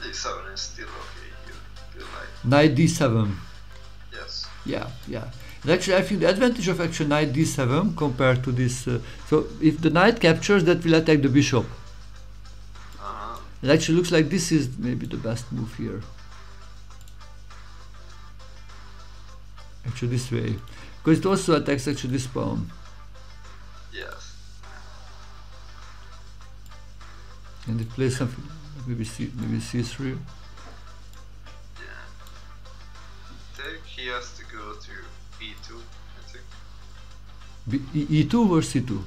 d7 is still okay here. Feel like. Knight d7. Yes. Yeah, yeah. And actually, I think the advantage of actually knight d7 compared to this. So if the knight captures, that will attack the bishop. It actually looks like this is maybe the best move here. Actually, this way, because it also attacks actually this pawn. Yes. And it plays something. Maybe c3. Yeah. Take. He has to go to e2. I think. E2 or c2?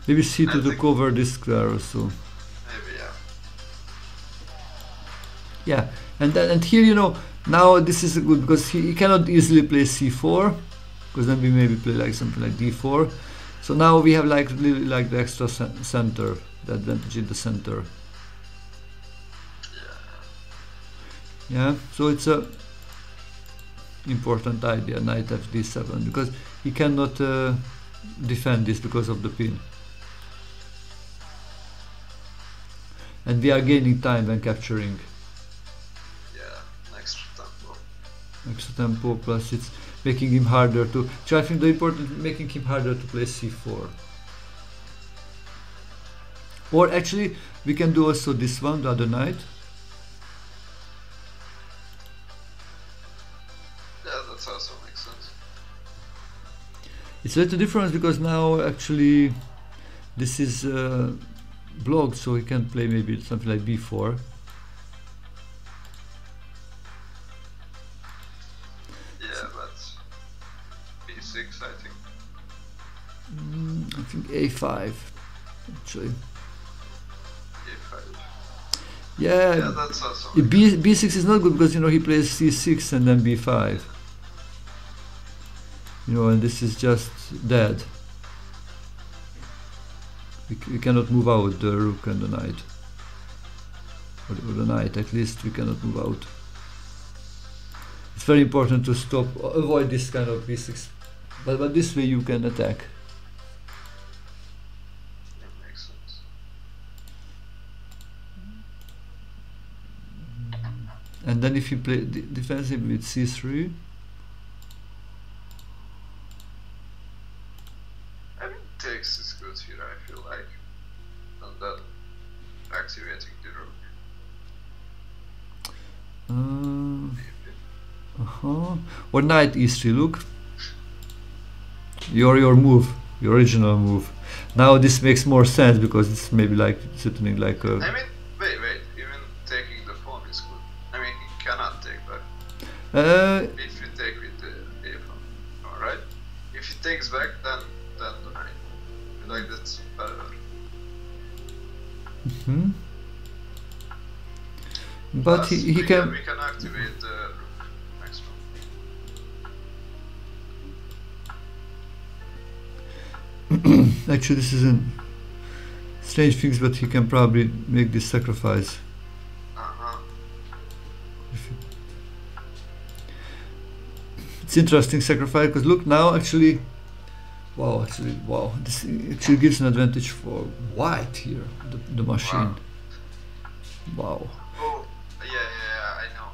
Maybe c2 to cover this square also. Maybe, yeah. Yeah, and here, you know, now this is good because he cannot easily play c4, because then we maybe play like something like d4. So now we have like really like the extra center, the advantage in the center. Yeah, so it's a important idea, knight fd7, because he cannot defend this because of the pin. And we are gaining time when capturing. Yeah, extra tempo. Extra tempo, plus it's making him harder to. So I think the important making him harder to play c4. Or actually, we can do also this one, the other knight. Yeah, that also makes sense. It's a little different because now actually this is blocked, so he can play maybe something like b4. Yeah, but b6, I think. I think a5 actually. a5. Yeah, Yeah, that's also. b6 is not good because, you know, he plays c6 and then b5. You know, and this is just dead. We cannot move out the rook and the knight. Or the knight, at least we cannot move out. It's very important to stop, avoid this kind of b6. But this way you can attack. That makes sense. And then if you play defensive with c3. I mean, takes is good here, I feel like. And then activating the rook. Or knight e3, look. Your move, your original move. Now this makes more sense because it's maybe like something like a. I mean, wait, even taking the pawn is good. I mean, he cannot take back. If you take with the a pawn, alright? If he takes back, then the knight. I feel like that's better. But Plus, he we can. We can activate the rook next one. Actually, this is a strange thing, but he can probably make this sacrifice. It's interesting sacrifice because look now actually. Wow, this actually gives an advantage for white here, the machine. Wow. Oh, yeah, I know.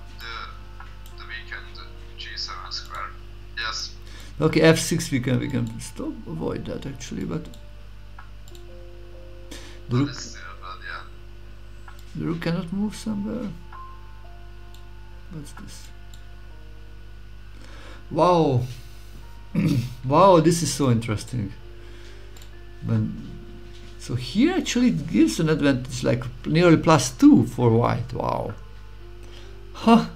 The weekend g7 square. Yes. Okay, f6 we can stop, avoid that actually, but the rook, Still, but yeah. the rook cannot move somewhere. What's this? Wow. Wow, this is so interesting. So here actually gives an advantage like nearly +2 for white. Wow. Huh.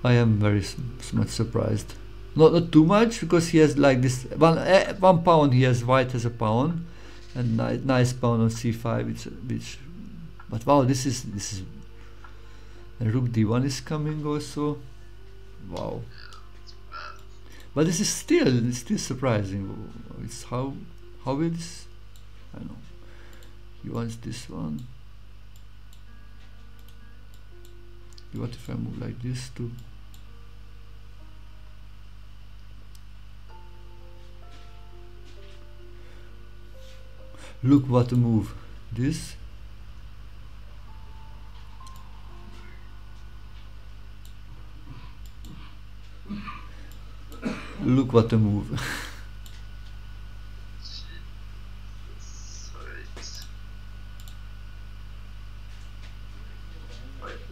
I am very much surprised. Not too much because he has like this one pawn. He has white as a pawn, and nice pawn on c5. But wow, this is. And rook d1 is coming also. Wow. But this is still surprising. It's how will this? I don't know. He wants this one. What if I move like this too? Look what a move. This. Look what a move.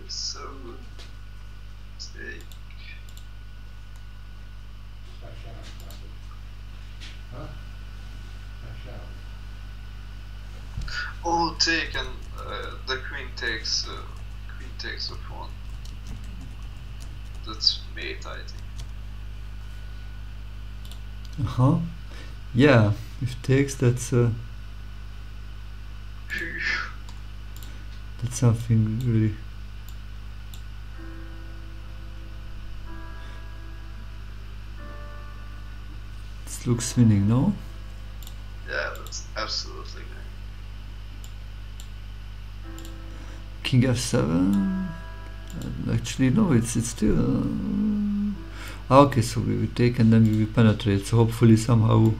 So good. Take. Oh, take, and the queen takes a pawn. That's mate, I think. Yeah, if takes, that's something really. This looks winning, no? Yeah, that's absolutely winning. King f7. Actually, no, it's still. Okay, so we will take and then we will penetrate. So hopefully somehow.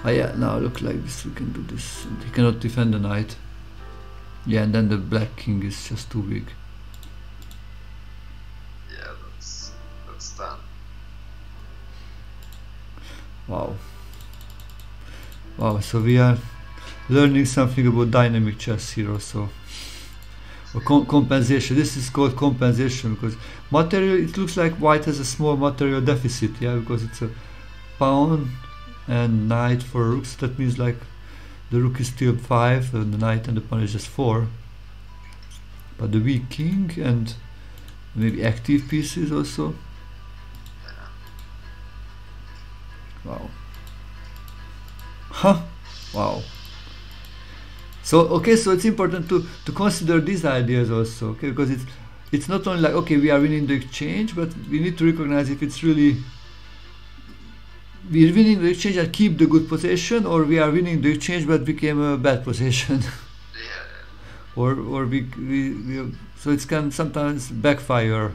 Yeah, now look like this. We can do this. He cannot defend the knight. Yeah, and then the black king is just too big. Yeah, that's done. Wow. Wow. So we are learning something about dynamic chess here also. Or compensation. This is called compensation because material. It looks like white has a small material deficit. Yeah, because it's a pawn and knight for rooks. That means like the rook is still 5 and the knight and the pawn is just 4. But the weak king and maybe active pieces also. Wow. Huh. Wow. So okay, so it's important to consider these ideas also, okay, because it's not only like okay we are winning the exchange, but we need to recognize if it's really we're winning the exchange and keep the good position, or we are winning the exchange but became a bad position. or we so it can sometimes backfire.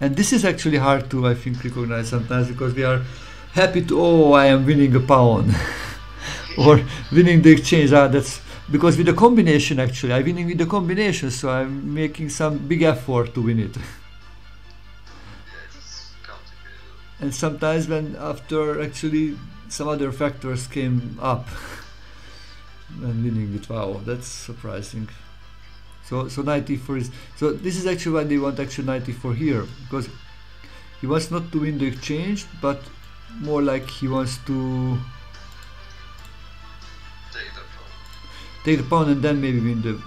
And this is actually hard to, I think, recognize sometimes because we are happy to, oh, I am winning a pawn. Or winning the exchange, that's because with the combination actually, I'm winning with the combination, so I'm making some big effort to win it. And sometimes when after actually some other factors came up and winning it, wow, that's surprising. So knight e4 is, so this is actually why they want actually knight e4 here, because he wants not to win the exchange, but more like he wants to take the pawn and then maybe win the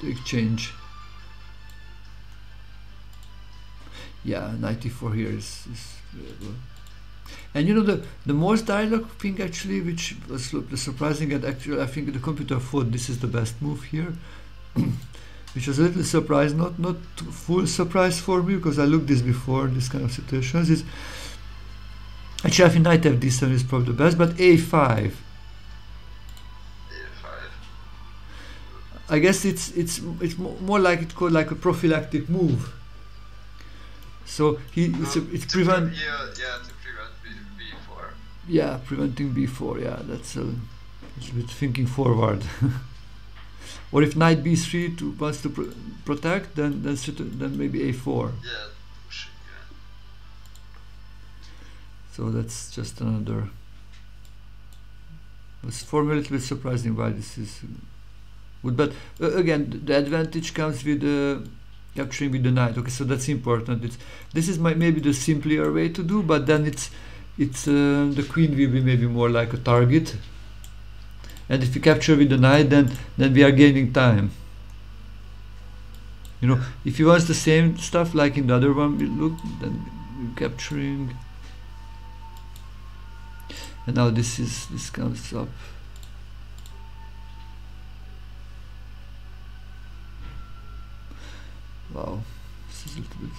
exchange. Yeah, knight e4 here is well. And you know the most dialogue thing actually, which was surprising, and actually I think the computer thought this is the best move here, which was a little surprise, not full surprise for me, because I looked this before this kind of situations. Is actually I think knight fd7 is probably the best, but a5. I guess it's more like it's called like a prophylactic move. So it's prevent. To prevent b4. Yeah, preventing b4. Yeah, that's a bit thinking forward. Or if knight b3 wants to protect, then maybe a4. Yeah, pushing. Yeah. So that's just another. It's for me a little bit surprising why this is good, but again the advantage comes with capturing with the knight. Okay, so that's important. This is maybe the simpler way to do, but then it's the queen will be maybe more like a target, and if you capture with the knight, then we are gaining time. You know, if you want the same stuff like in the other one, we look, then we're capturing, and now this comes up. Wow, this is a little bit.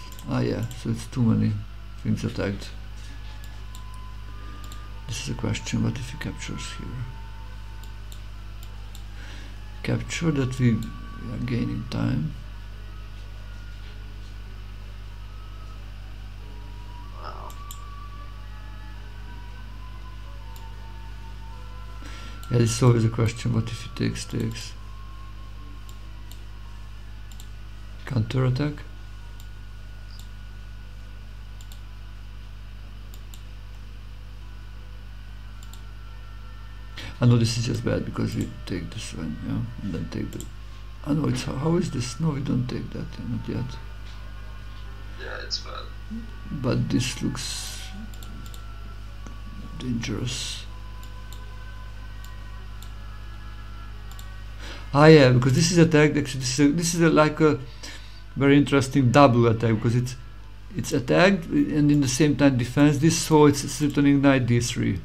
Yeah, so it's too many things attacked. This is a question: what if he captures here? Capture that we are gaining time. Yeah, it's always a question, what if he takes? Counter attack? I know this is just bad because we take this one, yeah, and then take the... I know it's... How is this? No, we don't take that, not yet. Yeah, it's bad. But this looks dangerous. Ah, yeah, because this is attack. Actually, this is like a very interesting double attack because it's attacked and in the same time defense. This, so it's threatening knight d3.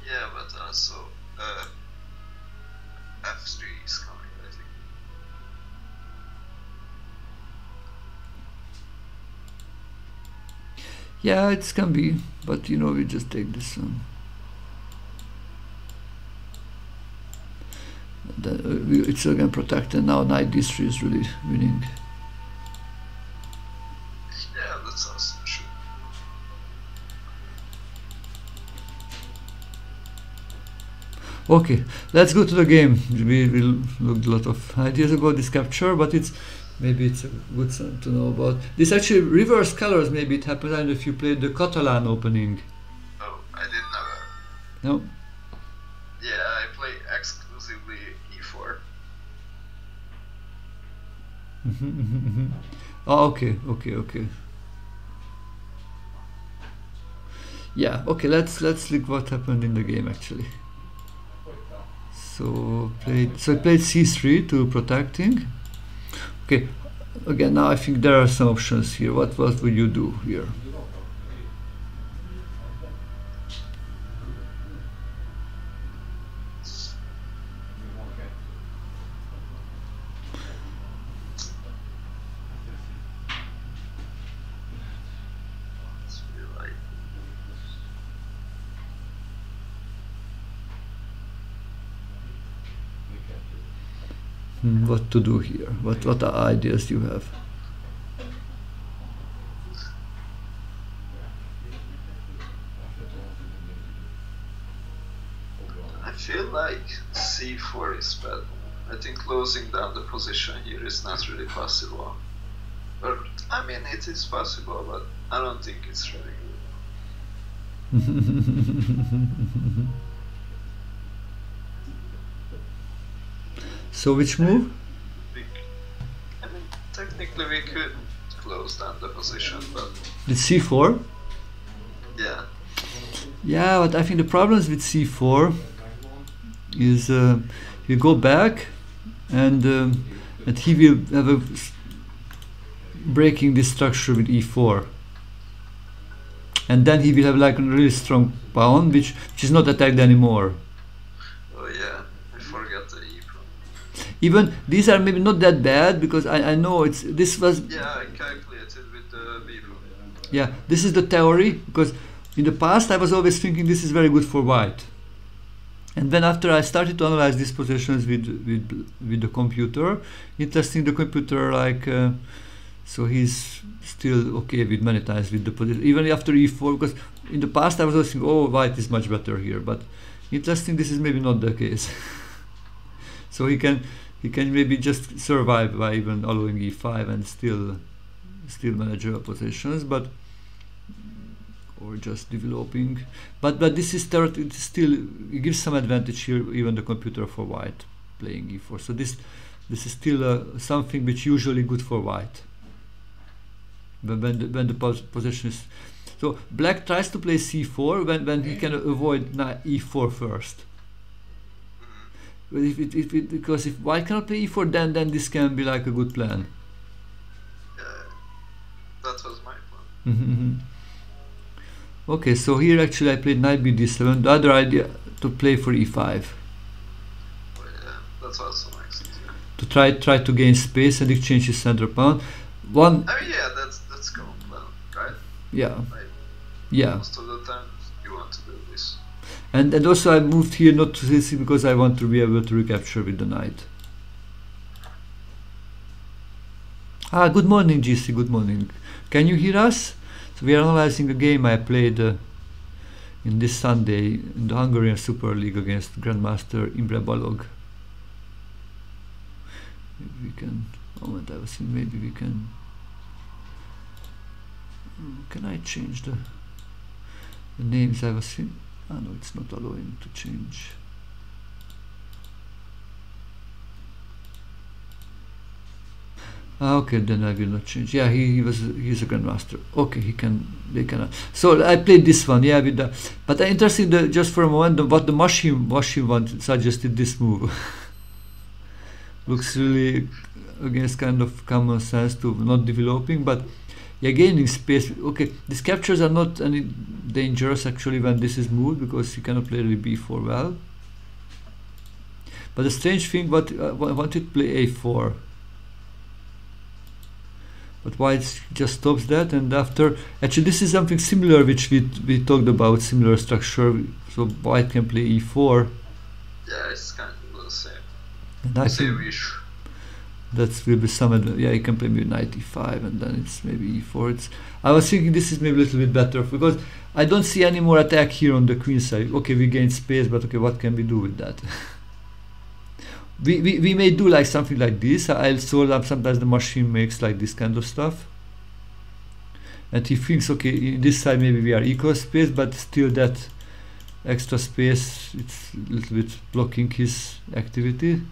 Yeah, but also f3 is coming, I think. Yeah, it can be, but you know, we just take this one. It's again protected now. Knight d3 is really winning. Yeah, that's awesome. Sure. Okay, let's go to the game. We looked a lot of ideas about this capture, but maybe it's a good thing to know about. This actually reverse colors. Maybe it happened. I don't know if you played the Catalan opening. Oh, I didn't know that. No. Yeah, I play exclusively e4. Oh, okay. Yeah, okay. Let's look what happened in the game actually. So I played c3 to protecting. Okay, again now I think there are some options here. What would you do here? What to do here? What are ideas you have? I feel like c4 is bad. I think closing down the position here is not really possible. Or, I mean, it is possible, but I don't think it's really good. So which move? I mean, technically we could close down the position, but... With c4? Yeah. Yeah, but I think the problems with c4 is you go back and he will have a breaking this structure with e4. And then he will have like a really strong pawn which is not attacked anymore. Oh yeah, I forgot the e pawn. Even these are maybe not that bad because I know this was... Yeah, I calculated with the b pawn. Yeah, this is the theory because in the past I was always thinking this is very good for white. And then after I started to analyze these positions with the computer, interesting the computer like so he's still okay with many times with the position even after e4 because in the past I was always thinking, oh, white is much better here, but interesting this is maybe not the case. So he can maybe just survive by even allowing e5 and still manage your positions, but or just developing, but this is still it gives some advantage here even the computer for white playing e4. So this is still something which usually good for white when the position is. So black tries to play c4 when he can avoid e4 first. But because if white cannot play e4, then this can be like a good plan. That was my plan. Okay, so here actually I played knight bd7. The other idea to play for e5. Oh yeah, that's also nice. To try to gain space and exchange his center pawn. I mean, yeah, that's common plan, right? Yeah. Like, yeah. Most of the time you want to do this. And also I moved here not to this because I want to be able to recapture with the knight. Ah, good morning, GC. Good morning. Can you hear us? So we are analyzing a game I played in in this Sunday in the Hungarian Super League against Grandmaster Imre Balog. Maybe we can. Moment, I was thinking maybe we can. Can I change the names? I was thinking. Oh no, it's not allowing to change. Okay, then I will not change. Yeah, he's a grandmaster. Okay, they cannot. So I played this one, yeah, with the. But I'm interested just for a moment what the machine suggested this move. Looks really against kind of common sense to not developing, but yeah, gaining space. Okay, these captures are not any dangerous actually when this is moved because you cannot play really b4 well. But the strange thing, what I wanted to play a4. But white just stops that, and after actually this is something similar which we talked about, similar structure. So white can play e4. Yeah, it's kind of the same. And I think that will be some. Yeah, you can play maybe knight e5, and then it's maybe e4. I was thinking this is maybe a little bit better because I don't see any more attack here on the queen side. Okay, we gain space, but okay, what can we do with that? We may do like something like this. I saw that sometimes the machine makes like this kind of stuff, and he thinks, okay, in this side maybe we are equal space, but still that extra space, it's a little bit blocking his activity.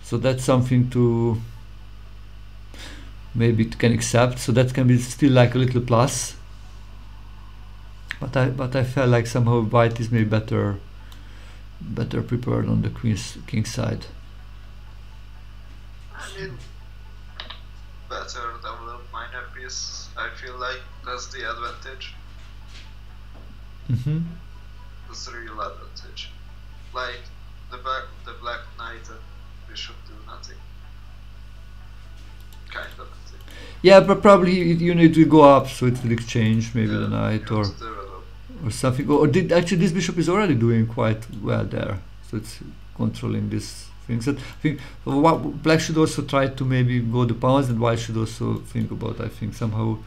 So that's something to maybe can accept. So that can be still like a little plus. But I felt like somehow white is maybe better prepared on the king side. I mean, better develop minor piece. I feel like that's the advantage. That's the real advantage. Like the black knight and bishop do nothing. Kind of nothing. Yeah, but probably you need to go up so it will exchange maybe the knight or something. Or actually this bishop is already doing quite well there, so it's controlling this thing. So I think black should also try to maybe go the pawns, and white should also think about, I think, somehow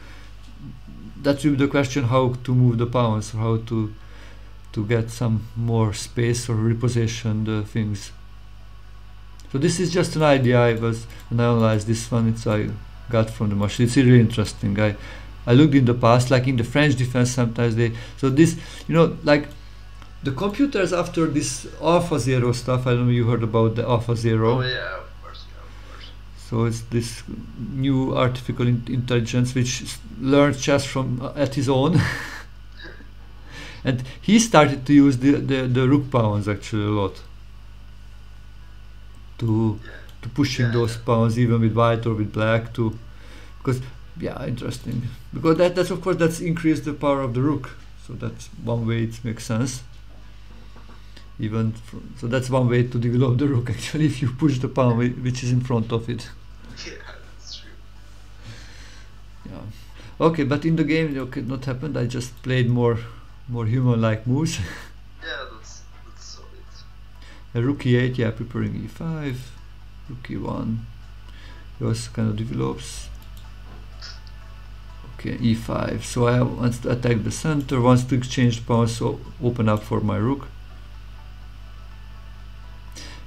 that will be the question, how to move the pawns, or how to get some more space or reposition the things. So this is just an idea when I analyzed this one, I got from the machine. It's really interesting. I looked in the past, like in the French defense, sometimes like the computers after this AlphaZero stuff. I don't know if you heard about the AlphaZero. Oh yeah, of course. So it's this new artificial intelligence which learns chess from at his own, and he started to use the rook pawns actually a lot to pushing those pawns even with white or with black because. Yeah, interesting. Because that's of course that's increased the power of the rook. So that's one way it makes sense. So that's one way to develop the rook actually, if you push the pawn which is in front of it. Yeah, that's true. Yeah. Okay, but in the game, okay, not happened. I just played more human-like moves. Yeah, that's solid. Rook e8, yeah, preparing e5. Rook e1. He also kind of develops. Okay, e5. So I want to attack the center, wants to exchange pawns, so open up for my rook.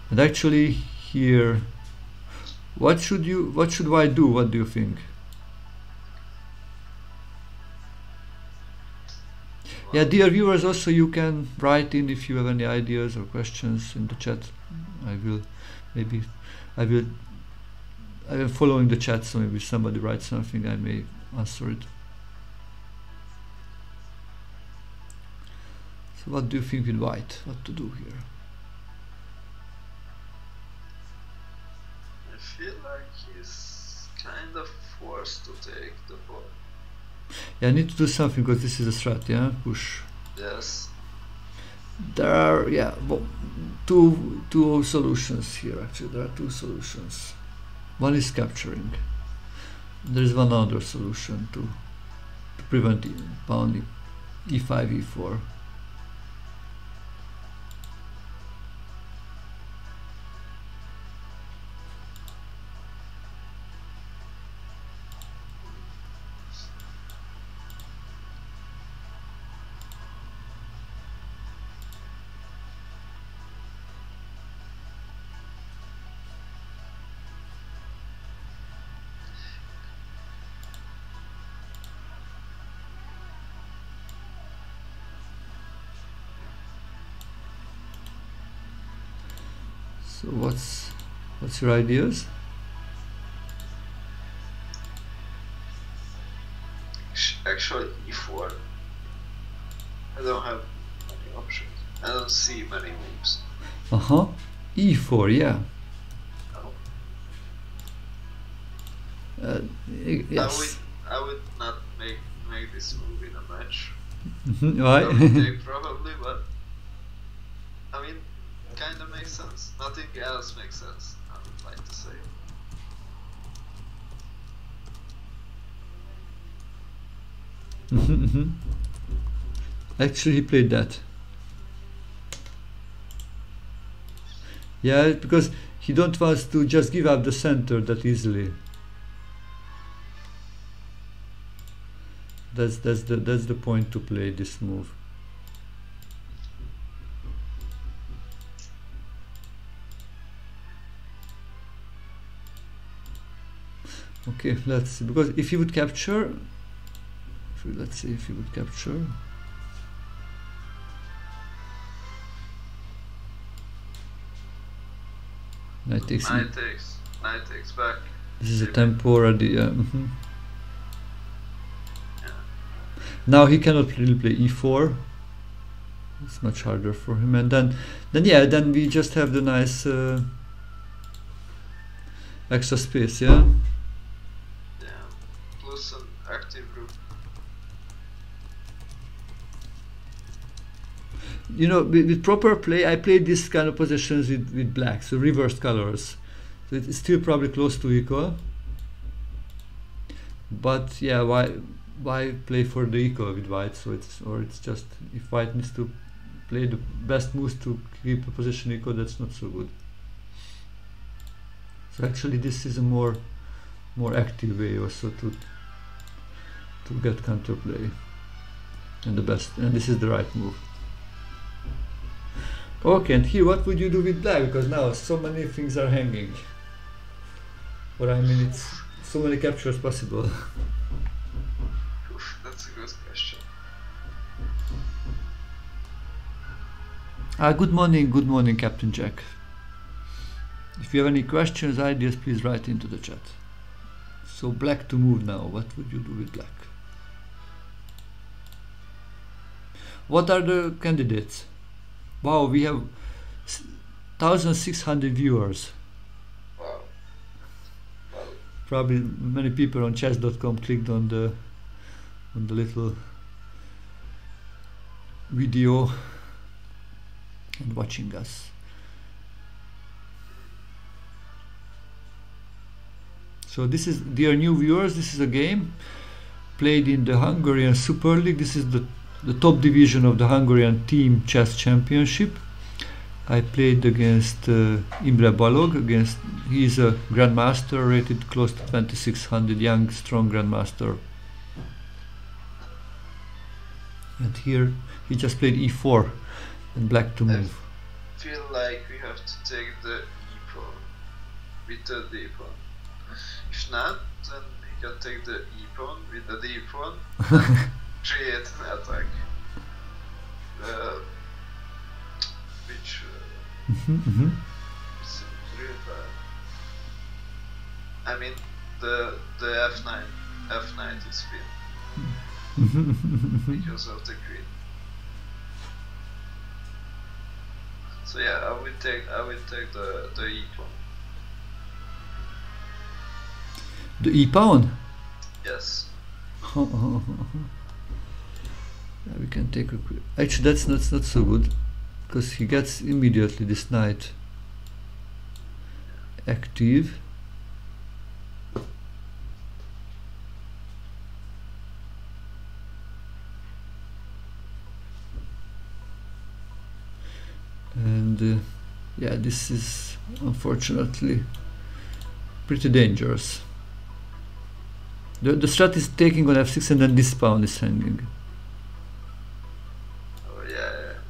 And actually here, what should white do? What do you think? Yeah, dear viewers, also you can write in if you have any ideas or questions in the chat. I am following the chat, so maybe if somebody writes something, I may answer it. So what do you think with white? What to do here? I feel like he's kind of forced to take the ball. Yeah, I need to do something because this is a threat, yeah? Push. Yes. There are, yeah, two solutions here actually. There are two solutions. One is capturing. There is one other solution to prevent pawn e5, e4. So what's your ideas? Actually, e4. I don't have many options. I don't see many moves. E4, yeah. Yes. I would not make this move in a match. Why? I would take probably, but I mean, kind of makes sense. Nothing else makes sense, I would like to say. Actually, he played that. Yeah, because he don't want to just give up the center that easily. That's the point to play this move. Okay, let's see. Because if he would capture, let's see if he would capture. Knight takes back. This is a temporary. Now he cannot really play e4. It's much harder for him, and then we just have the nice extra space, yeah. Yeah, plus an active rook. You know, with proper play, I played this kind of positions with black, so reversed colors. So it's still probably close to equal. But yeah, why play for the equal with white? So it's just, if white needs to play the best moves to keep the position equal, that's not so good. So actually this is a more active way also to get counterplay, and this is the right move. Okay, and here what would you do with black? Because now so many things are hanging. But I mean, it's so many captures possible. That's a good question. Good morning, Captain Jack. If you have any questions, ideas, please write into the chat. So black to move now. What would you do with black? What are the candidates? Wow, we have 1,600 viewers. Wow. Probably many people on chess.com clicked on the little video and watching us. So this is, dear new viewers, this is a game played in the Hungarian Super League. This is the top division of the Hungarian Team Chess Championship. I played against Imre Balog. He is a grandmaster, rated close to 2600, young, strong grandmaster. And here he just played e4 and black to move. I feel like we have to take the e pawn with the d pawn. If not, then he can take the e pawn with the d pawn. Create an attack, which is really bad. I mean, the f9 is win because of the queen. So yeah, I will take the e pawn. The e pawn? Yes. Yeah, we can take a quick. Actually, that's not so good, because he gets immediately this knight active. And yeah, this is unfortunately pretty dangerous. The strat is taking on f6 and then this pawn is hanging.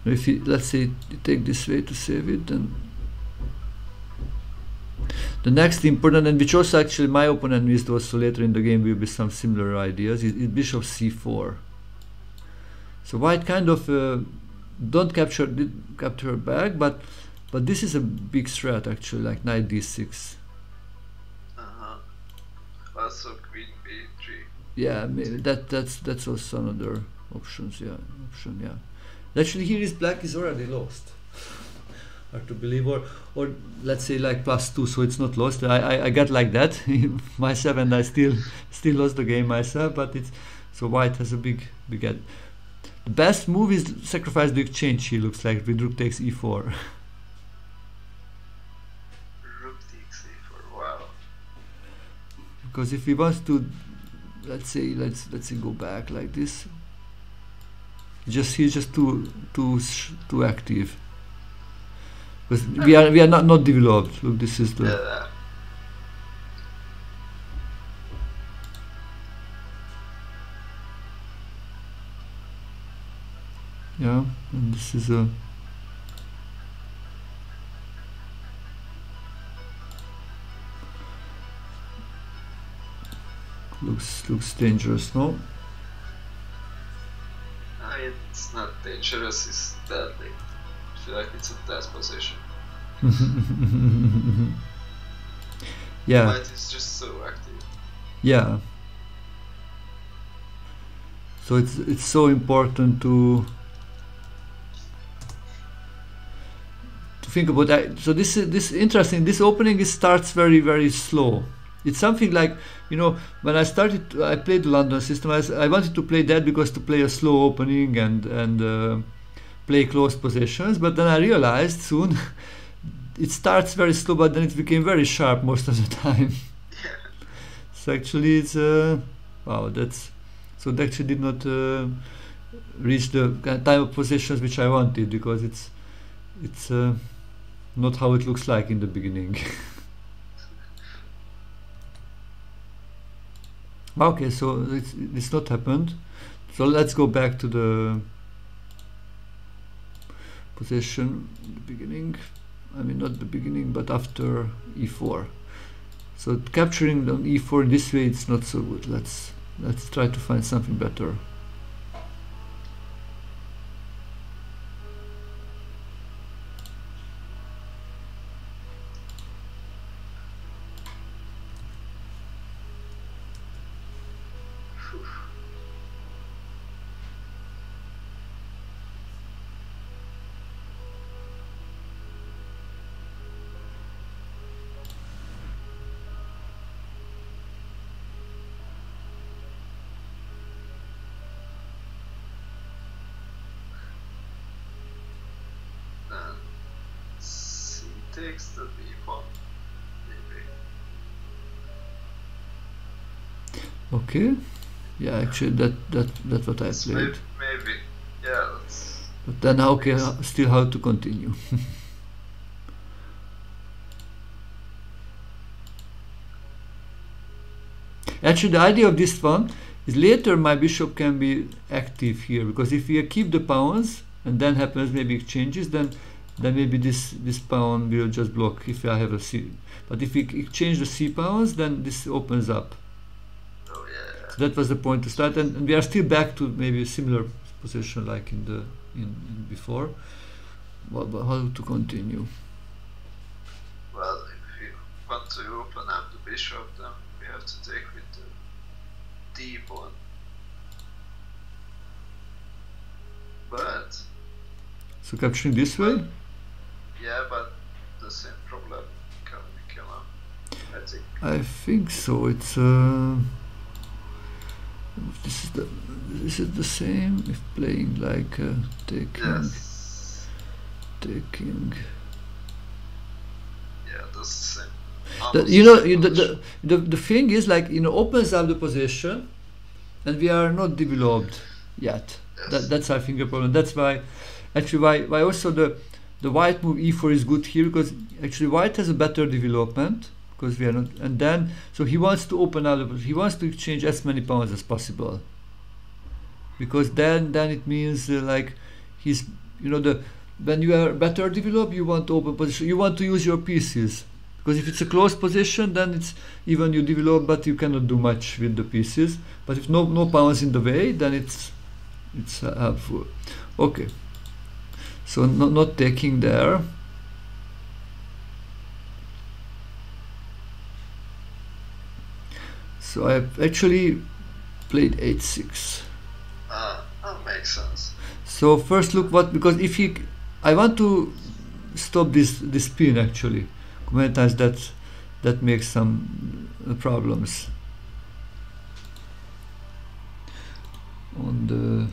If you, let's say, you take this way to save it, then the next important, and which also actually my opponent missed also later in the game, will be some similar ideas, is bishop c4. So white kind of don't capture back, but But this is a big threat actually, like knight d6. Also queen b3. Yeah, maybe that's also another option. Yeah. Actually, here is black is already lost. Hard to believe, or let's say like +2, so it's not lost. I got like that myself, and I still lost the game myself. But it's so white has a big edge. The best move is sacrifice the exchange. He looks like with rook takes e4. Rook takes e4. Wow. Because if he wants to, let's say go back like this. He's just too active. Because we are not developed. Look, this is the. Yeah, and this is a. Looks dangerous, no? It's not dangerous, it's deadly. I feel like it's a death position. Yeah. White is just so active. Yeah. So it's so important to think about that. So this interesting. This opening starts very slow. It's something like, when I played the London system, I wanted to play that because to play a slow opening and play close positions, but then I realized soon it starts very slow, but then it became very sharp most of the time. So actually it's wow, so it actually did not reach the time of positions which I wanted, because it's not how it looks like in the beginning. Okay, so it's not happened. So let's go back to the position in the beginning. I mean, not the beginning, but after e4. So capturing on e4 this way, it's not so good. Let's try to find something better. Takes the b1, maybe. Okay. Yeah, actually that's what I played. Maybe. Yeah. But then okay, still how to continue. Actually, the idea of this one is later my bishop can be active here, because if we keep the pawns and then happens maybe exchanges, then maybe this pawn will just block if I have a c. But if we exchange the c pawns, then this opens up. Oh yeah. So that was the point to start, and we are still back to maybe a similar position like in before. But how to continue? Well, if you want to open up the bishop, then we have to take with the d pawn. But so capturing this way. Yeah, but the same problem can come up, I think. I think so. It's this is the same if playing like taking. Taking. Yeah, that's the same. The thing is, like, opens up the position, and we are not developed yet. Yes. That's I think a problem. That's why also the white move e4 is good here, because actually white has a better development, because we are not, and then so he wants to open up he wants to exchange as many pawns as possible, because then it means like he's when you are better developed, you want to open position, you want to use your pieces, because if it's a closed position, then it's even you develop, but you cannot do much with the pieces. But if no pawns in the way, then it's helpful. Okay. So not taking there. So I've actually played h6. That makes sense. So first look what, because if he, I want to stop this spin actually. Many times that makes some problems. On the,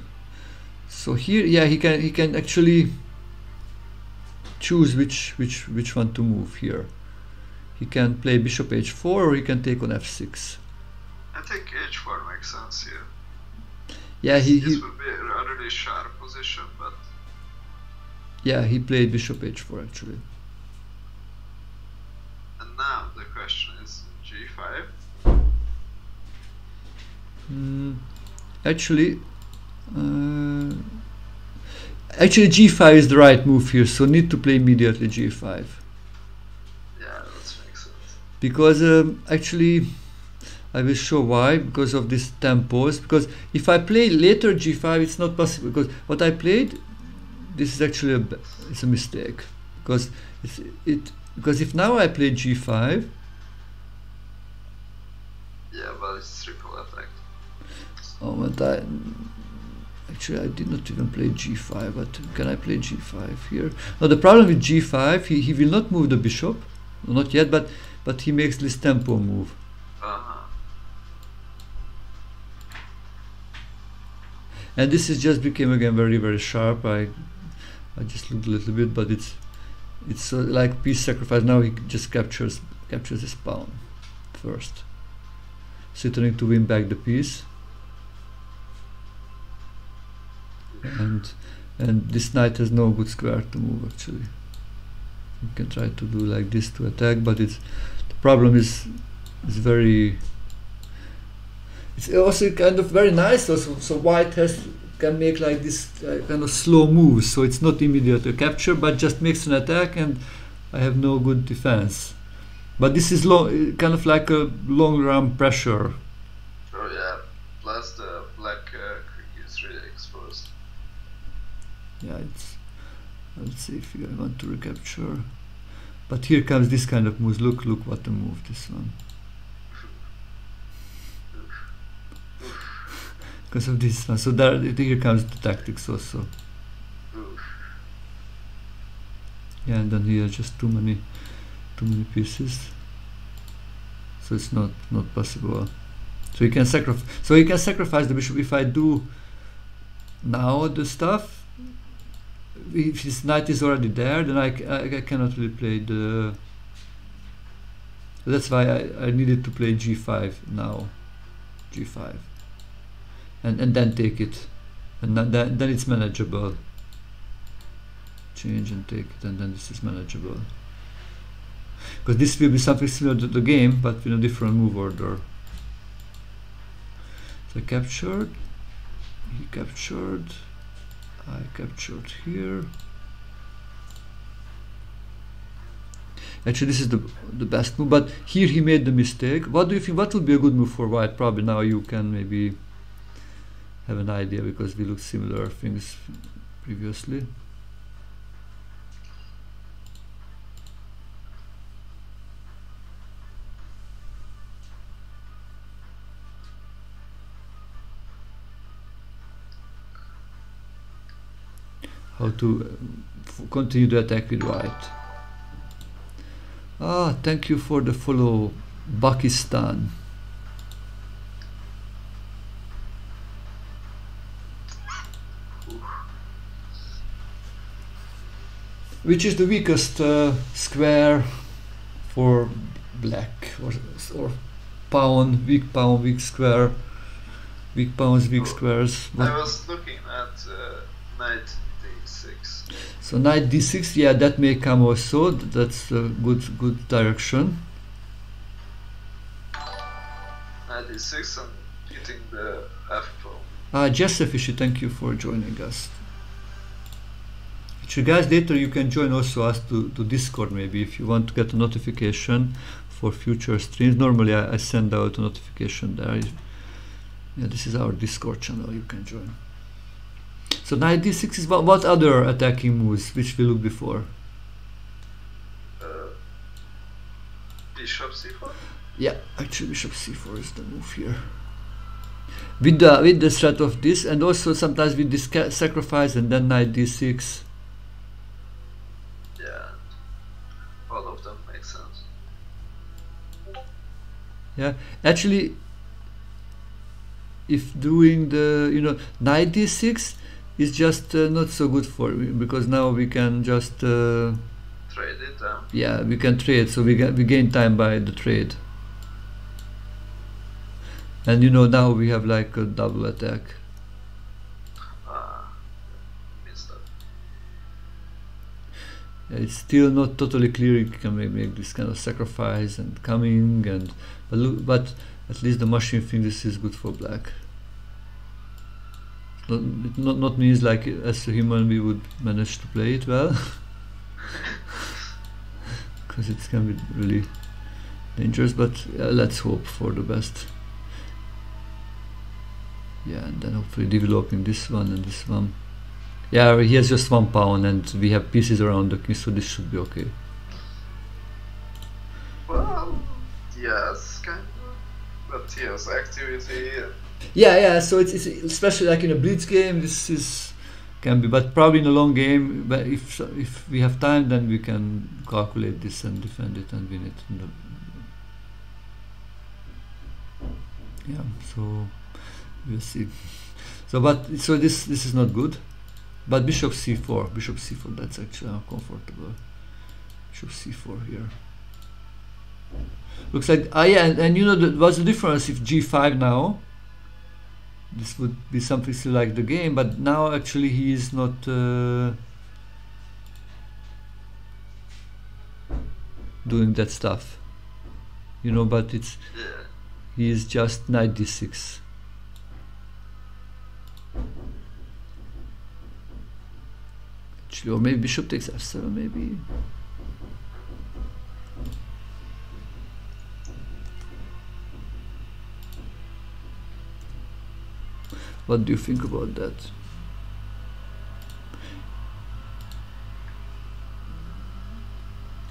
so here, yeah, he can actually choose which one to move here. He can play bishop h4 or he can take on f6. I think h4 makes sense here. Yeah, this would be a really sharp position, but yeah, he played bishop h4 actually. And now the question is g5. Actually, g5 is the right move here, so need to play immediately g5. Yeah, that makes sense. Because actually, I will show why, because of this tempos. Because if I play later g5, it's not possible. Because what I played, this is actually it's a mistake. Because because if now I play g5. Yeah, but it's triple attack. Oh, but actually I did not even play g5. But can I play g5 here? Now the problem with g5, he will not move the bishop, not yet. But he makes this tempo move. And this is just became again very, very sharp. I just looked a little bit, but it's like piece sacrifice. Now he just captures this pawn first, so trying to win back the piece. And this knight has no good square to move actually. You can try to do like this to attack, but the problem is very. It's also kind of very nice also, so white can make like this kind of slow moves, so it's not immediate a capture, but just makes an attack, and I have no good defense. But this is kind of like a long run pressure. Oh yeah, plus the black creek is really exposed. Yeah, let's see if I want to recapture. But here comes this kind of moves. Look what the move, this one. Because of this one, so here comes the tactics also. Yeah, and then here just too many pieces, so it's not possible. So he can sacrifice the bishop. If I do now the stuff, if his knight is already there, then I cannot really play the. That's why I needed to play g5 now, g5. And then take it, and then it's manageable. Change and take it, and then this is manageable. Because this will be something similar to the game, but in a different move order. So I captured, he captured, I captured here. Actually, this is the best move, but here he made the mistake. What do you think? What would be a good move for white? Probably now you can maybe have an idea, because we looked similar things previously. How to continue the attack with white. Thank you for the follow, Pakistan. Which is the weakest square for black, or pawn, weak square, weak pawns, weak squares? I was looking at knight d6. So knight d6, yeah, that may come also. That's a good direction. Knight d6 and hitting the f pawn. Joseph Fishy, thank you for joining us. So guys, later you can join also us to Discord maybe if you want to get a notification for future streams. Normally I send out a notification there. Yeah, this is our Discord channel, you can join. So knight d6 is what other attacking moves which we looked before? Bishop c4? Yeah, actually bishop c4 is the move here. With the threat of this, and also sometimes with this sacrifice and then knight d6. Yeah, all of them make sense. Yeah, actually, if doing the knight d6 is just not so good for me, because now we can just trade it down. Yeah, we can trade, so we gain time by the trade. And now we have like a double attack. Missed that. Yeah, it's still not totally clear. You can make this kind of sacrifice and coming, but at least the machine thinks this is good for black. Not means like as a human we would manage to play it well, because it can be really dangerous. But let's hope for the best. Yeah, and then hopefully developing this one and this one. Yeah, he has just 1 pawn and we have pieces around the king, so this should be okay. Well, yes, kind of. But yes, activity. Yeah. So it's especially like in a blitz game, this can be, but probably in a long game. But if we have time, then we can calculate this and defend it and win it. Yeah. So we'll see. So this is not good. But bishop c4, that's actually uncomfortable. Bishop c4 here. Looks like, and what's the difference if g5 now? This would be something still like the game, but now actually he is not doing that stuff. But he is just knight d6. Actually, or maybe bishop takes f7, maybe. What do you think about that?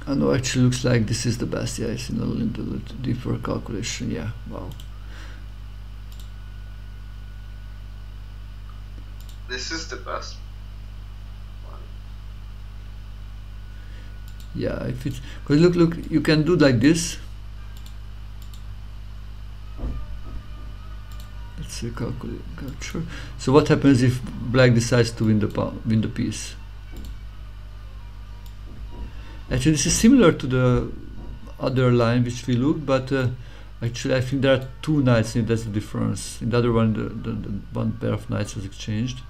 I know, actually looks like this is the best. Yeah, it's in a little deeper calculation. Yeah, wow. This is the best one. Yeah, if it's, because look, you can do like this. Let's see, capture. So what happens if black decides to win the piece? Actually, this is similar to the other line which we looked, but actually I think there are 2 knights in it. That's the difference. In the other one, the one pair of knights was exchanged.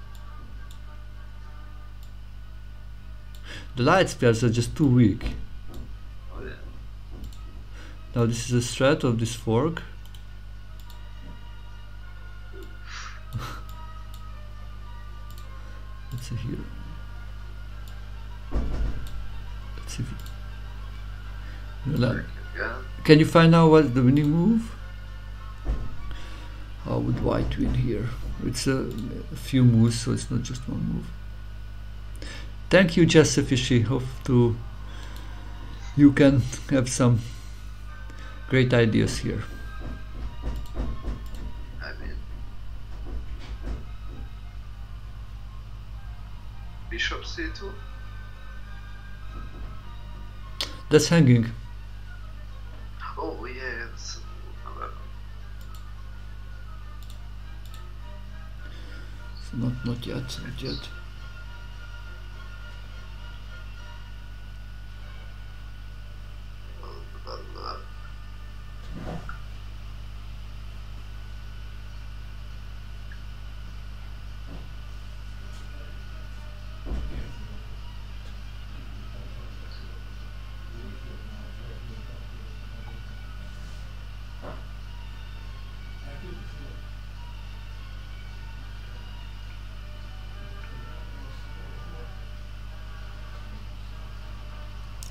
The light pairs are just too weak. Oh, yeah. Now this is a threat of this fork. Let's see here. Let's see if can you find out what's the winning move? How would white win here? It's a few moves, so it's not just one move. Thank you, Jesse Fishy. Hope you can have some great ideas here. I mean, bishop c2. That's hanging. Oh yeah, it's another. So not yet, not yet.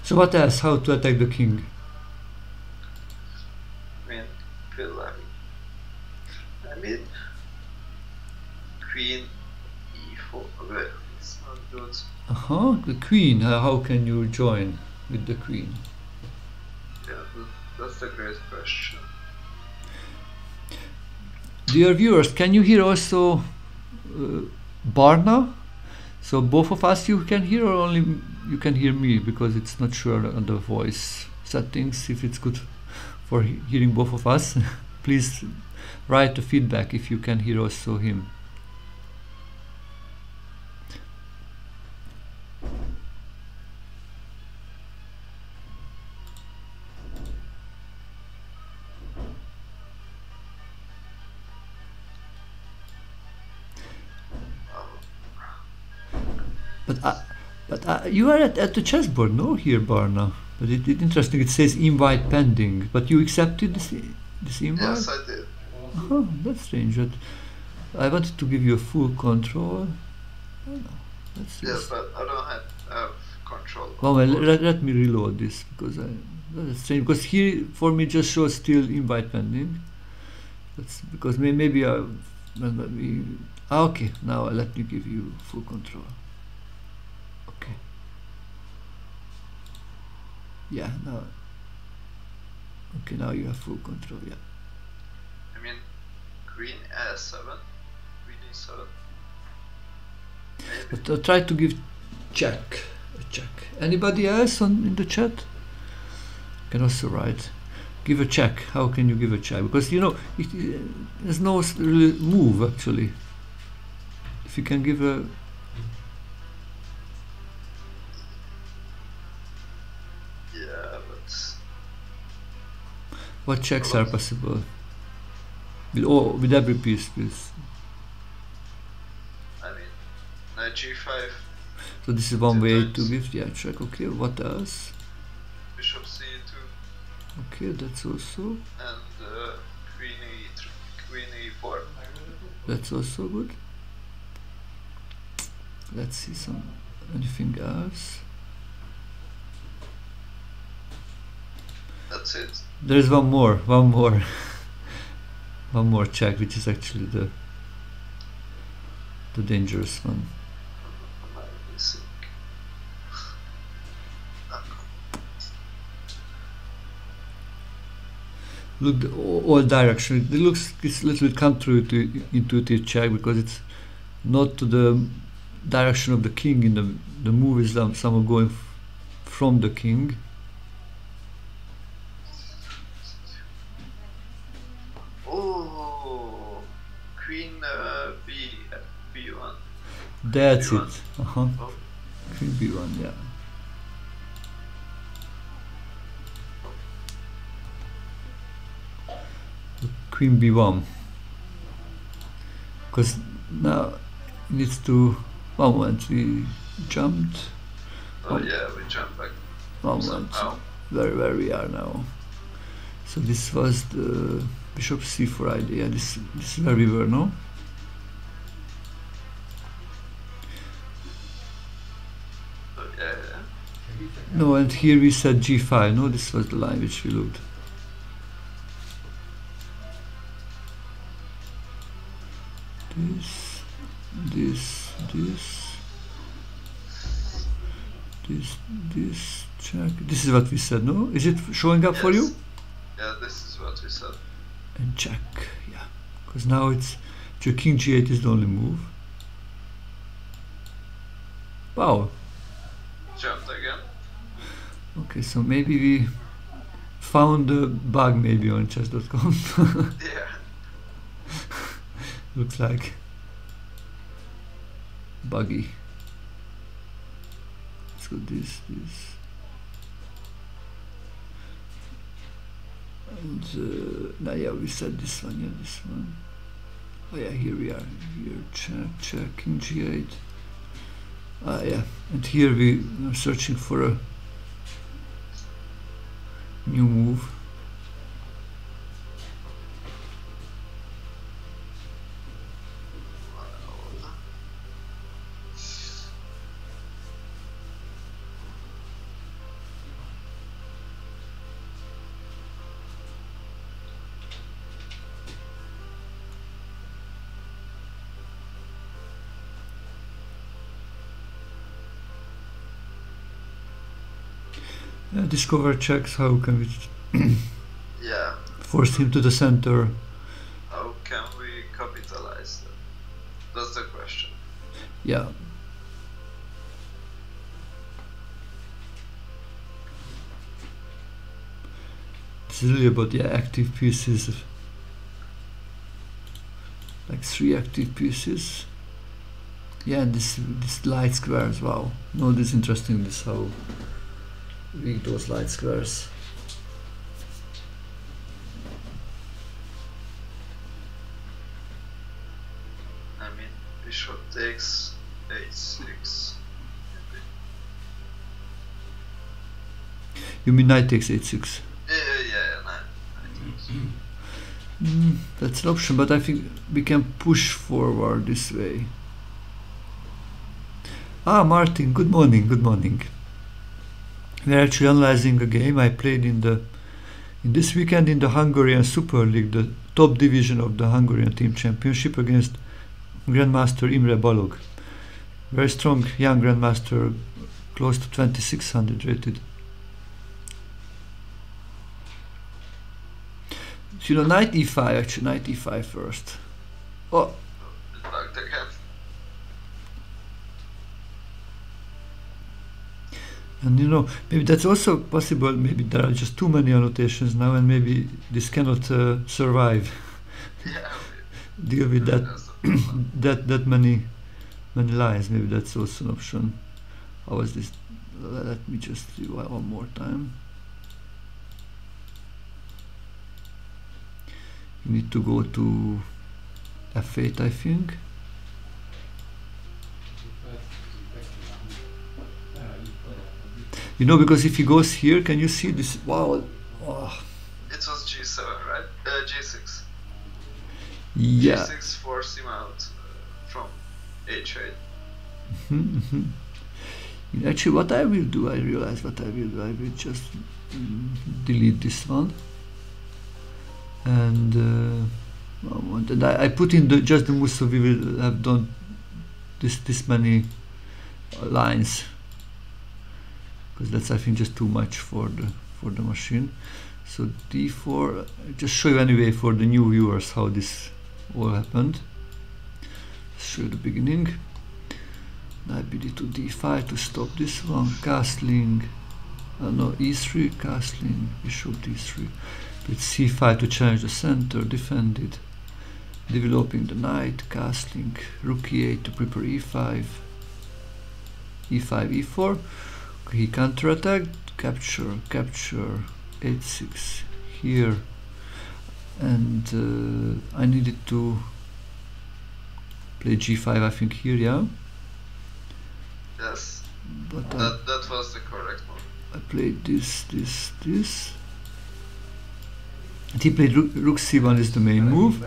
So what else? How to attack the king? I mean, queen e4. Well, it's not good. The queen. How can you join with the queen? Yeah, That's a great question. Dear viewers, can you hear also Barna? So both of us you can hear, or only you can hear me, because it's not sure on the voice settings if it's good for hearing both of us. Please write the feedback if you can hear also him. But you are at the chessboard, no? Here, Barna. But it's interesting. It says invite pending. But you accepted this invite? Yes, I did. Oh, that's strange. But I wanted to give you a full control. Oh, no. Yes, but I don't have control. Oh, well, let me reload this, because that's strange. Because here for me just shows still invite pending. That's because maybe okay. Now let me give you full control. Okay. Yeah. Now. Okay. Now you have full control. Yeah. I mean, queen a7, queen e7. Maybe. But try to give check. A check. Anybody else in the chat? You can also write. Give a check. How can you give a check? Because there's no really move actually. If you can give a. Yeah, but. What checks are possible? With every piece, please. I mean, knight g5. So this is one way to give, yeah, check. Okay, what else? Bishop c2. Okay, that's also. And queen e4. That's also good. Let's see anything else. That's it. There is one more, one more check, which is actually the dangerous one. Look, all direction. It looks it's a little bit counterintuitive check, because it's not to the direction of the king. In the move is somehow going from the king. Oh, queen b1. That's B1. it. Oh. Queen b1, yeah. Queen b1, because now it needs to. One moment, we jumped. Oh yeah, we jumped back. One moment, where we are now. So this was the bishop c4 idea. This is where we were, no? Oh, yeah. No, and here we said g5. No, this was the line which we looked. This check. This is what we said, no? Is it showing up for you? Yeah, this is what we said. And check, yeah. Because now your king g8 is the only move. Wow. Jumped again. Okay, so maybe we found a bug maybe on chess.com. Yeah. Looks like buggy. Let's go this. And now yeah, we said this one, yeah, this one. Oh yeah, here we are. Here, check, king g8. Yeah, and here we are searching for a new move. Discover checks. How can we Force him to the center. How can we capitalize that? That's the question. Yeah. It's really about active pieces. Like 3 active pieces. Yeah, and this light squares. Wow. No, this is interesting. This how weak those light squares. I mean, bishop takes h6. You mean knight takes h6? Yeah, knight. That's an option, but I think we can push forward this way. Ah, Martin, good morning, good morning. We're actually analyzing a game I played in this weekend in the Hungarian Super League, the top division of the Hungarian Team Championship, against Grandmaster Imre Balog. Very strong young Grandmaster, close to 2600 rated. So, you know, knight e5, actually, knight e5 first. Oh! And you know, maybe that's also possible. Maybe there are just too many annotations now, and maybe this cannot survive. Yeah, deal with that many lines. Maybe that's also an option. How was this? Let me just do one more time. You need to go to f8, I think. You know, because if he goes here, can you see this? Wow. Oh. It was g7, right? G6. Yeah. G6 forced him out from h8. Actually, what I will do, I realize what I will do. I will just delete this one. And I put in just the moves, so we will have done this many lines. Because that's, I think, just too much for the machine. So d4. Just show you anyway for the new viewers how this all happened. Show you the beginning. Knight bd to d5 to stop this one. Castling. No, e3. Castling. Bishop d3. With c5 to challenge the center. Defended. Developing the knight. Castling. Rook e8 to prepare e5. e5, e4. He counterattacked, capture, h6 here, and I needed to play g5, I think, here, yeah? Yes, but that was the correct one. I played this. And he played rook c1 is the main move,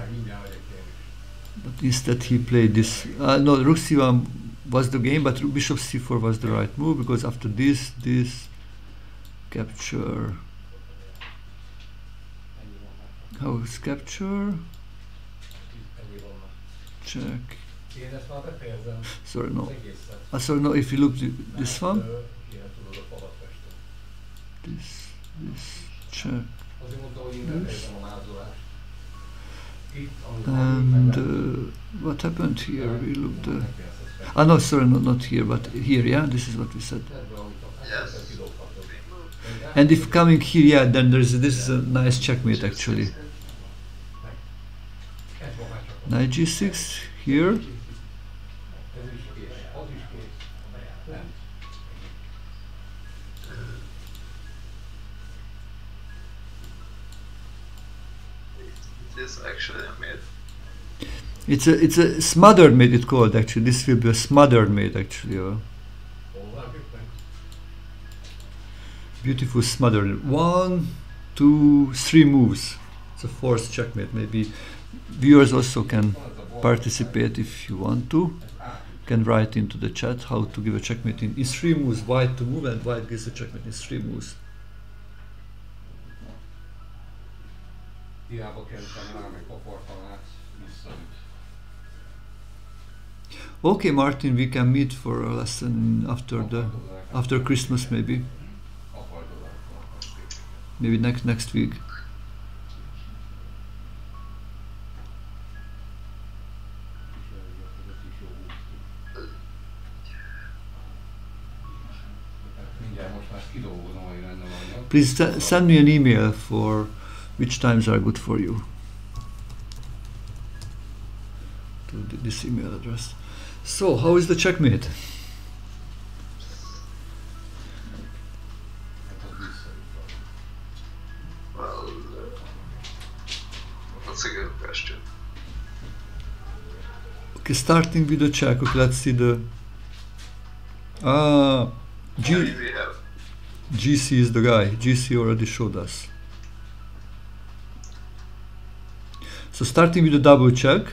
but instead he played this, no, rook c1 was the game, but bishop c4 was the right move, because after this capture. How is capture? Check. Sorry, no. Sorry, no. If you look this one, this check. This. And what happened here? We looked. No, sorry, not here, but here, yeah? This is what we said. Yes. And if coming here, yeah, then this is a nice checkmate, actually. Knight g6, here. This actually made. It's a smothered mate, it's called, actually. This will be a smothered mate, actually. Beautiful smothered. 1, 2, 3 moves. It's a forced checkmate. Maybe viewers also can participate if you want to. Can write into the chat how to give a checkmate in 3 moves. White to move, and white gives a checkmate in 3 moves. Okay, Martin, we can meet for a lesson after Christmas, maybe. Maybe next week. please send me an email for which times are good for you. To this email address. So, how is the checkmate? Well, that's a good question. Okay, starting with the check. Okay, let's see the. We have GC is the guy. GC already showed us. So starting with the double check,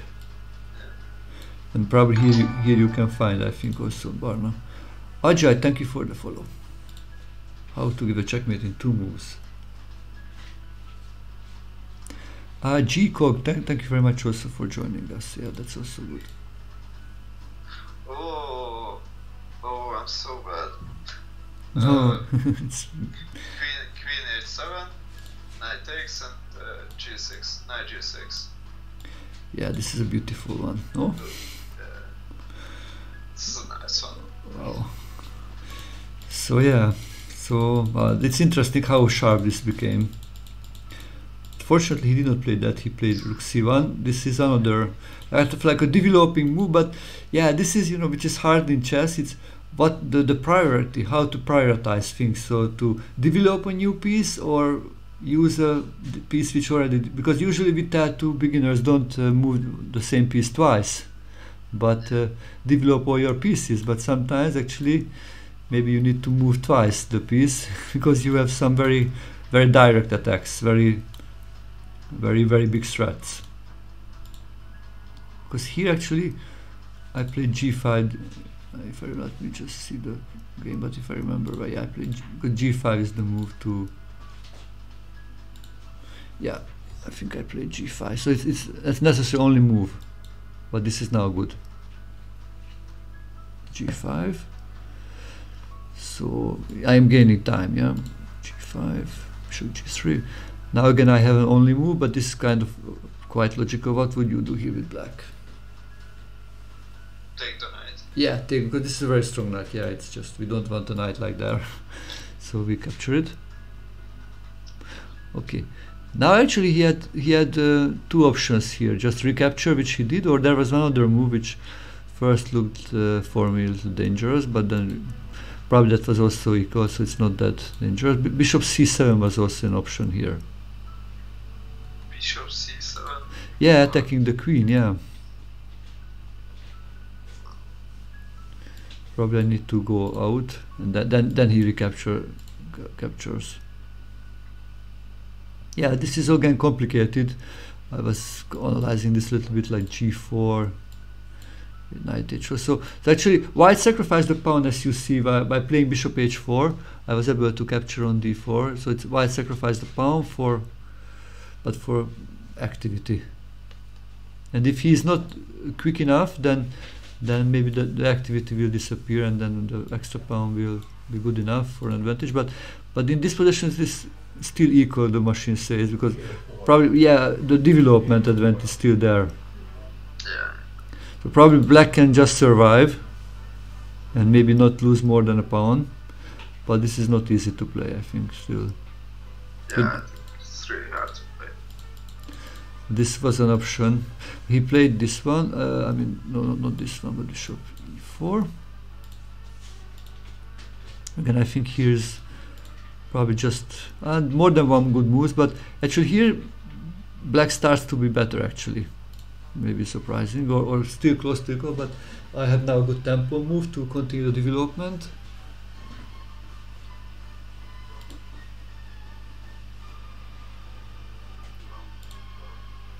and probably here you can find, I think, also Barna. Ajay, thank you for the follow. How to give a checkmate in 2 moves. G-Cog, thank you very much also for joining us. Yeah, that's also good. Oh, I'm so bad. It's Queen h7, knight takes, and g6, knight g6. yeah, this is a beautiful one. No? This is a nice one. Wow. So yeah, so it's interesting how sharp this became. Fortunately, he did not play that. He played rook c1. This is another kind of like a developing move, but yeah, this is, you know, which is hard in chess. It's what the priority, how to prioritize things. So to develop a new piece or use a piece which already, because usually with tattoo beginners don't move the same piece twice, but develop all your pieces. But sometimes actually maybe you need to move twice the piece because you have some very direct attacks, very big threats. Because here actually I played g5. If I let me just see the game, but if I remember right, I played because g5 is the move to. Yeah, I think I played g5. So it's necessary only move, but this is now good. g5. So I am gaining time. Yeah, g5, bishop g3. Now again I have an only move, but this is kind of quite logical. What would you do here with black? Take the knight. Yeah, take, because this is a very strong knight. Yeah, it's just we don't want a knight like that. So we capture it. Okay. Now actually he had 2 options here. Just recapture, which he did, or there was another move which first looked for me a little dangerous, but then probably that was also equal, so it's not that dangerous. Bishop c7 was also an option here. Bishop c7? Yeah, attacking the queen, yeah. Probably I need to go out, and then he captures. Yeah, this is again complicated. I was analyzing this a little bit like g4, knight h4. So actually, white sacrificed the pawn, as you see, by playing bishop h4. I was able to capture on d4. So it's white sacrificed the pawn for activity. And if he is not quick enough, then maybe the activity will disappear, and then the extra pawn will be good enough for an advantage. But in this position, this still equal, the machine says, because probably, yeah, the development advantage is still there. Yeah. So probably black can just survive and maybe not lose more than a pawn, but this is not easy to play, I think, still. Yeah, it's really hard to play. This was an option. He played this one, I mean, no, not this one, but bishop e4. Again, I think here's probably just more than one good moves, but actually here black starts to be better, actually. Maybe surprising, or still close to equal, but I have now a good tempo move to continue the development.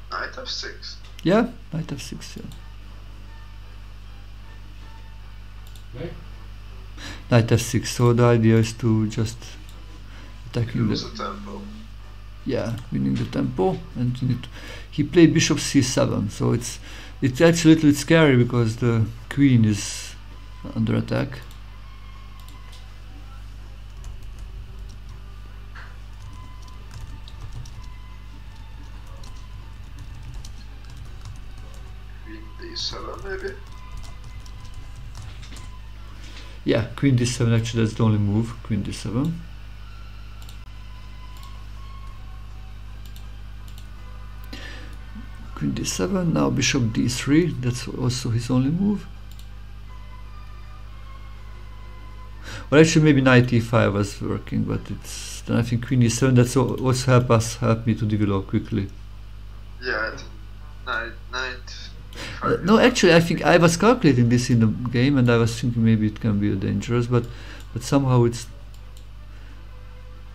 Knight f6. Yeah, knight f6, yeah. Right? Knight f6, so the idea is to just attacking Lose the tempo. Yeah, winning the tempo, and he played bishop c7, so it's actually a little bit scary because the queen is under attack. Queen d7 maybe? Yeah, queen d7, actually that's the only move, queen d7. Queen d7, now bishop d3, that's also his only move. Well, actually maybe knight e5 was working, but it's then I think queen e7, that's also help me to develop quickly. Yeah, I think knight No, actually I think I was calculating this in the game and I was thinking maybe it can be dangerous, but somehow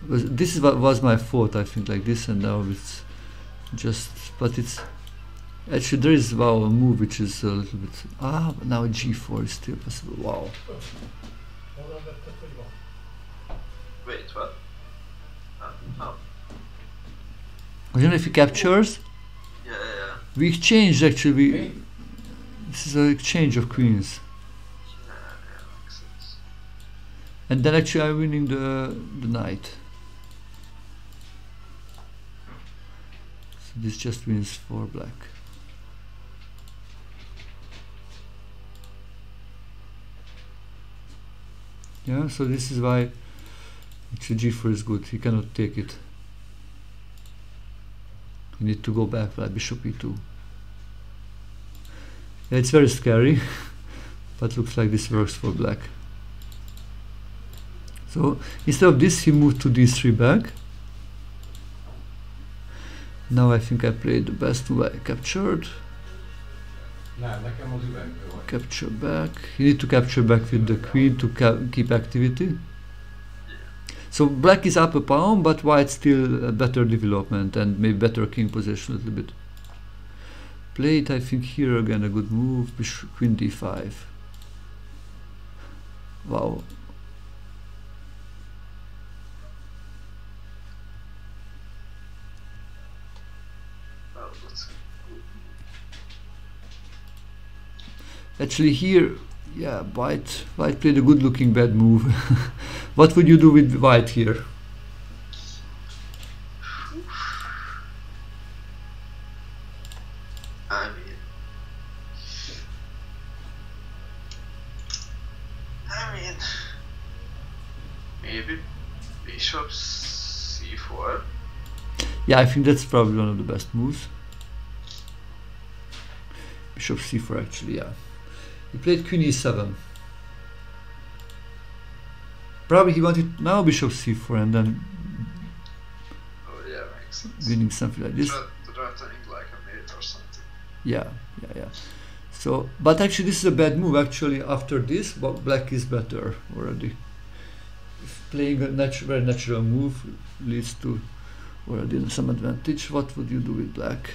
this is what was my fault, I think, like this, and now it's just, but it's actually there is a move which is a little bit, but now g4 is still possible. Wow. Wait, what? Oh. I don't know if he captures. Yeah. We exchanged actually. This is an exchange of queens. Yeah, makes sense. And then actually I'm winning the knight. So this just wins for black. Yeah, so this is why actually g4 is good. He cannot take it. You need to go back like bishop e2. Yeah, it's very scary, but looks like this works for black. So instead of this, he moved to d3 back. Now I think I played the best move. I captured. Capture back. You need to capture back with the queen to keep activity. So black is up a pawn, but white still a better development and maybe better king position a little bit. Played, I think here again a good move. Bishop, queen d5. Wow. Actually here, yeah, white played a good looking bad move. What would you do with white here? I mean, maybe bishop c4. Yeah, I think that's probably one of the best moves. Bishop c4 actually, yeah. He played queen e7. Probably he wanted now bishop c4 and then makes sense. winning something like this. Threatening like a mate or something. Yeah. So, but actually this is a bad move. Actually, after this, black is better already. If playing a very natural move leads to already some advantage. What would you do with black?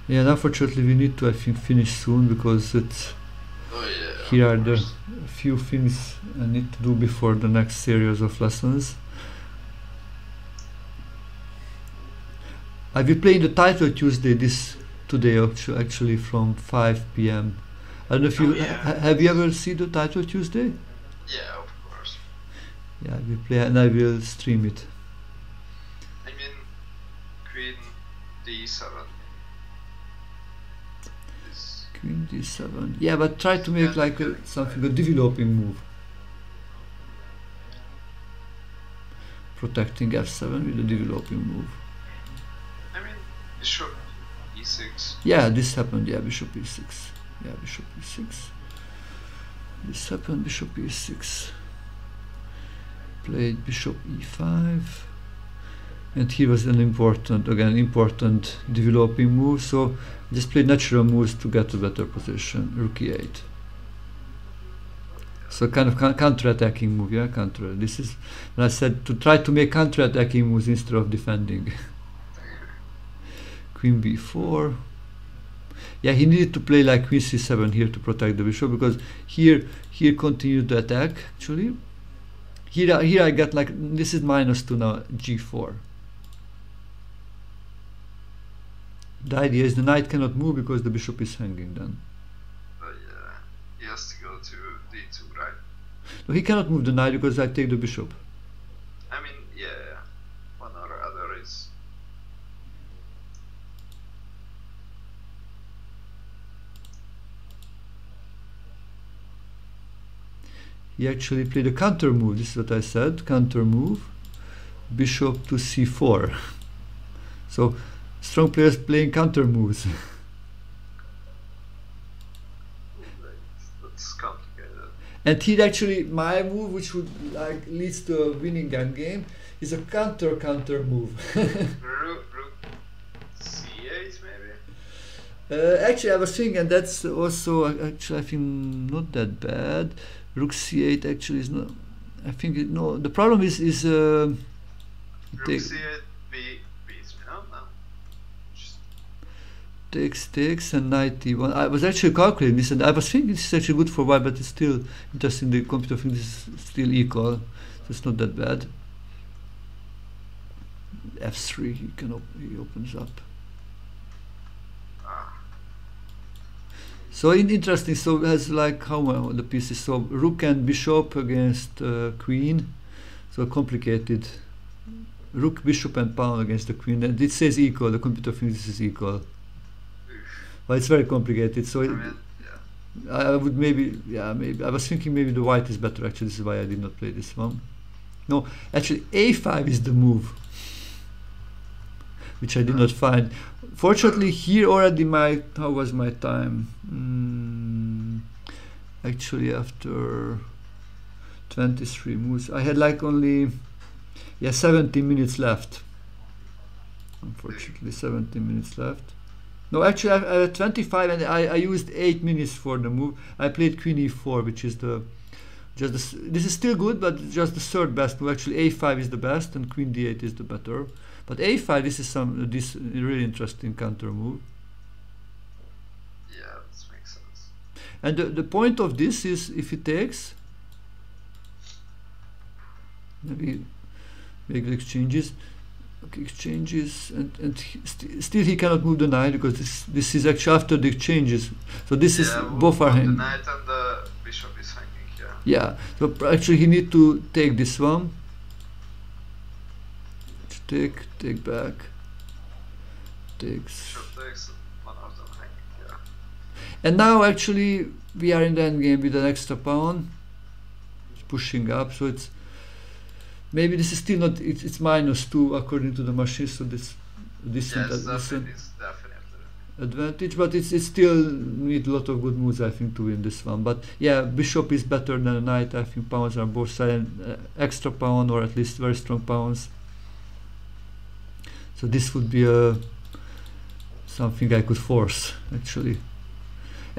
Yeah, and unfortunately we need to, I think, finish soon because it's here are the few things I need to do before the next series of lessons. I will play the title Tuesday today actually from 5 p.m. I don't know if you have you ever seen the title Tuesday? Yeah, of course. Yeah, I will play and I will stream it. I mean, queen d7. Queen d7. Yeah, but try to make like something, a developing move. Protecting f7 with a developing move. I mean, bishop e6. Yeah, this happened. Yeah, bishop e6. Yeah, bishop e6. This happened, bishop e6. Played bishop e5. And here was an important developing move. So just play natural moves to get a better position. Rook e8. So kind of counter-attacking move, yeah, counter. This is when I said to try to make counter-attacking moves instead of defending. Queen b4. Yeah, he needed to play like queen c7 here to protect the bishop because here continued the attack actually. Here I get like this is -2 now g4. The idea is the knight cannot move because the bishop is hanging then. Yeah, he has to go to d2, right? No, he cannot move the knight because I take the bishop. I mean, yeah, one or other is. he actually played a counter move. This is what I said, counter move, bishop to c4. So strong players playing counter moves. That's complicated. And he actually, my move, which would like leads to a winning endgame, is a counter move. Rook c8 maybe? Actually, I was thinking, and that's also actually I think not that bad. Rook c8 actually is not. I think no. The problem is Rook c8 b3. No. Takes and knight e1. I was actually calculating this, and I was thinking this is actually good for white, but it's still interesting. The computer thinks this is still equal, so it's not that bad. f3, he opens up. So interesting. So it has like how the pieces. So rook and bishop against queen. So complicated. Rook, bishop, and pawn against the queen. And it says equal. The computer thinks this is equal. But it's very complicated. So I would maybe I was thinking maybe the white is better. Actually, this is why I did not play this one. No, actually a5 is the move, which I did not find. Fortunately, here already how was my time? Actually, after 23 moves, I had like only 17 minutes left. Unfortunately, 17 minutes left. No, actually, I had 25, and I used 8 minutes for the move. I played queen e4, which is this is still good, but just the third best move. Actually, a5 is the best, and queen d8 is the better. But a5, this is this really interesting counter move. Yeah, that makes sense. And the point of this is if he takes, maybe make the exchanges. Okay, exchanges, and still he cannot move the knight because this is actually after the exchanges. So this is both are hanging. The knight and the bishop is hanging. Yeah. So actually he need to take this one. Take back. Takes. Bishop takes, one of them hanging. Yeah. And now actually we are in the endgame with an extra pawn. It's pushing up, so it's. Maybe this is still not. It's -2 according to the machine. So this Yes, is definitely advantage, but it's still need a lot of good moves, I think, to win this one. But yeah, bishop is better than a knight. I think pawns are both sides, extra pawn or at least very strong pawns. So this would be something I could force actually.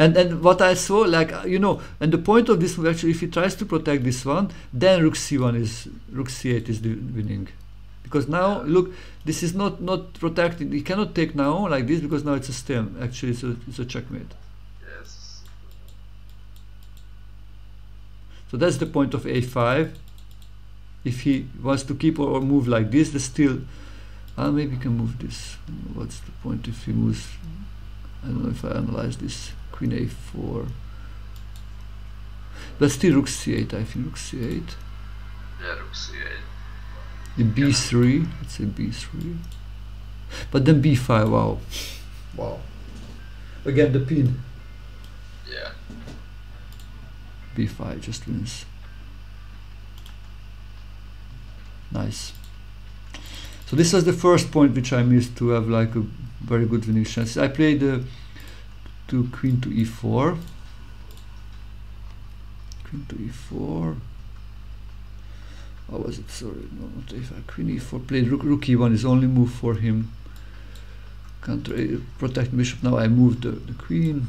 And what I saw, like and the point of this move actually, if he tries to protect this one, then rook c8 is the winning, because now look, this is not protected. He cannot take now like this because now it's a stem. Actually, it's a checkmate. Yes. So that's the point of a5. If he wants to keep or move like this, there's still. Maybe he can move this. What's the point if he moves? I don't know if I analyze this. Queen a4, but still rook c8. I think rook c8. Yeah, rook c8. The b3. Let's say b3. But then b5. Wow. Again the pin. Yeah. b5 just wins. Nice. So this was the first point which I missed to have like a very good winning chance. I played to queen to e4. Queen to e4. What was it? Sorry, no, not e5. Queen e4. Played rook e1 is only move for him. Counter protect bishop. Now I moved the queen.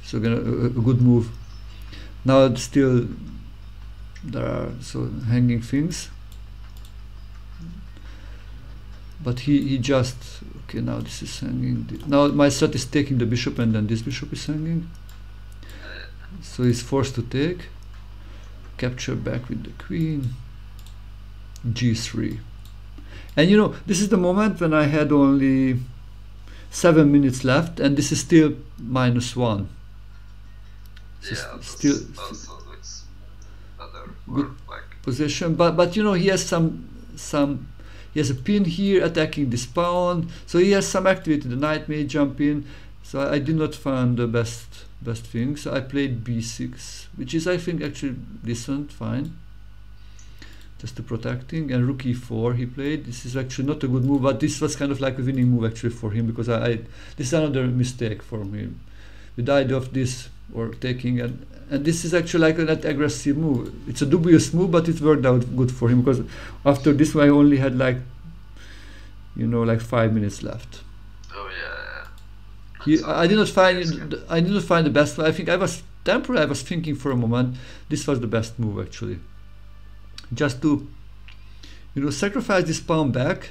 So again a good move. Now still there are hanging things. But he just okay. Now this is hanging. Now my threat is taking the bishop, and then this bishop is hanging. So he's forced to take. Capture back with the queen. g3. And this is the moment when I had only 7 minutes left, and this is still -1. So Yeah, still also looks better. Good position, but he has some. He has a pin here attacking this pawn, so he has some activity. The knight may jump in, So I did not find the best thing. So I played b6, which is I think actually decent, fine. Just to protecting, and rook e4 he played. This is actually not a good move, but this was kind of like a winning move actually for him, because this is another mistake for me. With the idea of this or taking, and this is actually like an aggressive move. It's a dubious move, but it worked out good for him, because after this I only had like, you know, like 5 minutes left. Oh yeah. I did not find the best. I think I was temporarily, I was thinking for a moment this was the best move actually. Just to, you know, sacrifice this pawn back,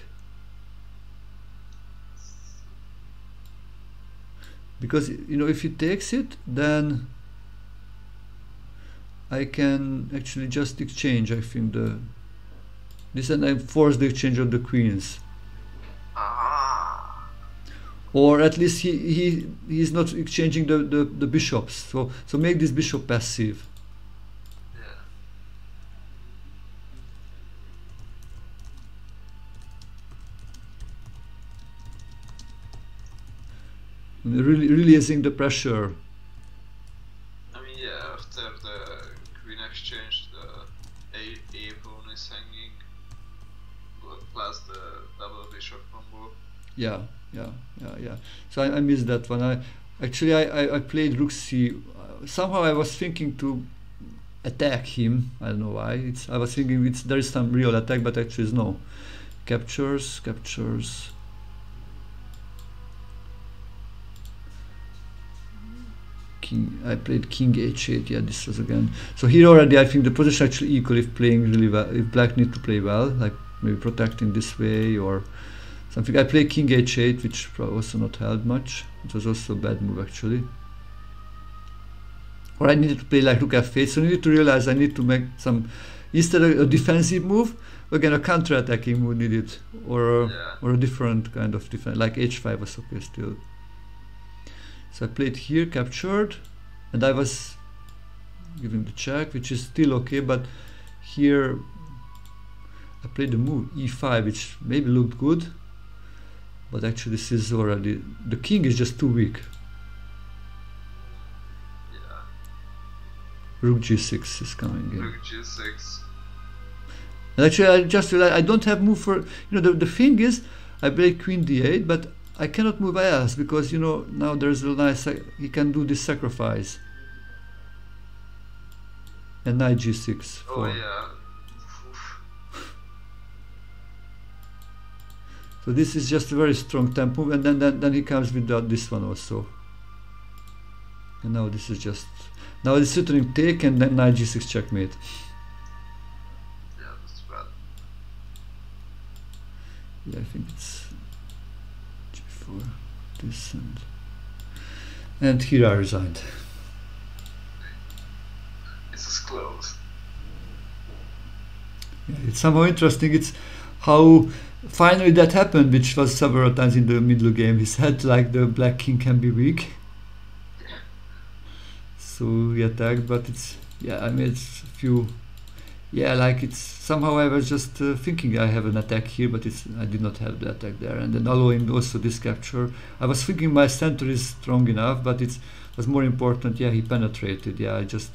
because you know if he takes it, then I can actually just exchange. I think this, and I force the exchange of the queens. Or at least he's not exchanging the bishops. So make this bishop passive. Releasing the pressure. I mean, yeah, after the queen exchange, the a pawn is hanging, plus the double bishop combo. Yeah. So I missed that one. I played rook c. Somehow I was thinking to attack him. I don't know why. I was thinking there is some real attack, but actually it's no. Captures. I played king h8. Yeah, this was again. So here already I think the position actually equal if playing really well. If black need to play well, like maybe protecting this way or something. I played king h8, which also not helped much. It was also a bad move actually. Or I needed to play like rook f8. So I needed to realize I need to make some, instead of a defensive move, again a counter-attacking move needed, or a different kind of defense. Like h5 was okay still. So I played here, captured, and I was giving the check, which is still okay, but here I played the move e5, which maybe looked good, but actually this is already, the king is just too weak. Yeah. Rook g6 is coming in. Rook g6. And actually I just realized I don't have move for, you know, the thing is, I played queen d8, but I cannot move else, because you know now there's a nice, he can do this sacrifice, and knight g6. Oh yeah. So this is just a very strong tempo, and then he comes with this one also. And now this is just, now it's suiting take, and then knight g6 checkmate. Yeah, that's bad. Yeah, I think it's this, and here I resigned. This is close. Yeah, it's somehow interesting. It's how finally that happened, which was several times in the middle game. He said like the black king can be weak, so he attacked. But it's, yeah, I mean it's a few. Yeah, like it's somehow I was just thinking I have an attack here, but I did not have the attack there, and then allowing also this capture. I was thinking my center is strong enough, but it was more important. Yeah, he penetrated. Yeah, I just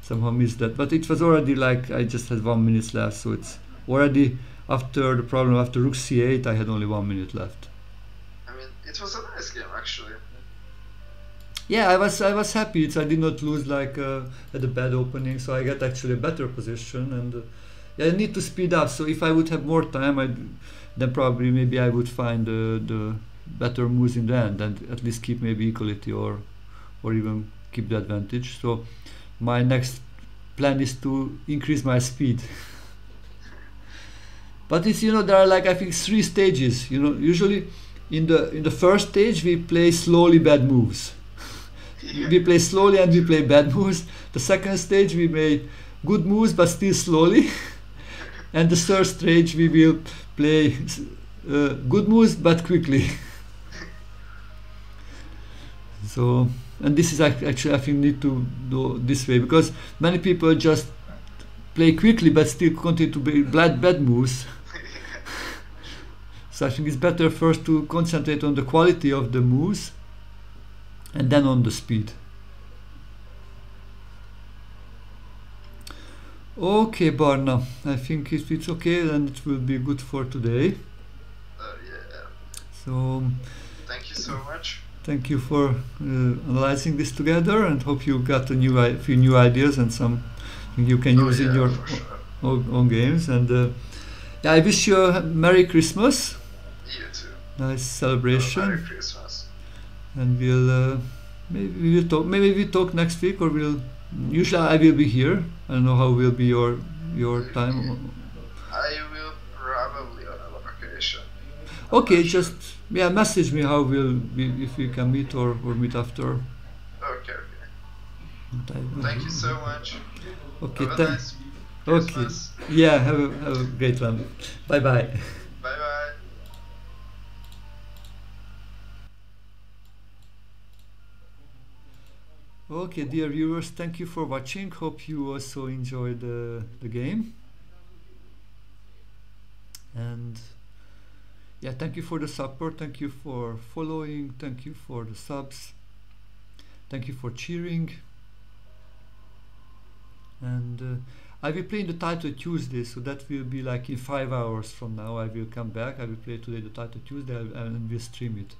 somehow missed that. But it was already like I just had 1 minute left, so it's already after the problem after rook c8. I had only 1 minute left. I mean, it was a nice game actually. Yeah, I was happy. I did not lose like at a bad opening, so I got actually a better position, and yeah, I need to speed up. So if I would have more time, then probably maybe I would find the better moves in the end, and at least keep maybe equality or even keep the advantage. So my next plan is to increase my speed. But it's, you know, there are like I think 3 stages. You know, usually in the first stage we play slowly bad moves. We play slowly and we play bad moves. The second stage we play good moves but still slowly, and the third stage we will play good moves but quickly. So, and this is actually I think need to do this way, because many people just play quickly but still continue to play bad moves. So I think it's better first to concentrate on the quality of the moves, and then on the speed. Okay, Barna, I think if it's okay, then it will be good for today. Yeah. So Thank you so much. thank you for analyzing this together, and hope you got a few new ideas and some you can use in your for sure. own games. And yeah, I wish you a Merry Christmas, You too. nice celebration, Merry Christmas. and we'll maybe we'll talk. Maybe we talk next week, or we'll. Usually, I will be here. I don't know how will be your time. I will probably on a vacation. Okay, just message me how if we can meet or meet after. Okay. Thank you so much. Okay, Have a nice okay. Christmas. Yeah, have a great one. Bye bye. Bye bye. Okay, dear viewers, thank you for watching. Hope you also enjoyed the game. And yeah, thank you for the support. Thank you for following. Thank you for the subs. Thank you for cheering. And I will play in the title Tuesday, so that will be like in 5 hours from now. I will come back. I will play today the title Tuesday and we'll stream it.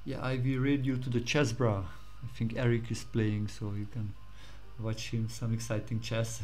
Yeah, I will raid you to the chess bra. I think Eric is playing, so you can watch him some exciting chess.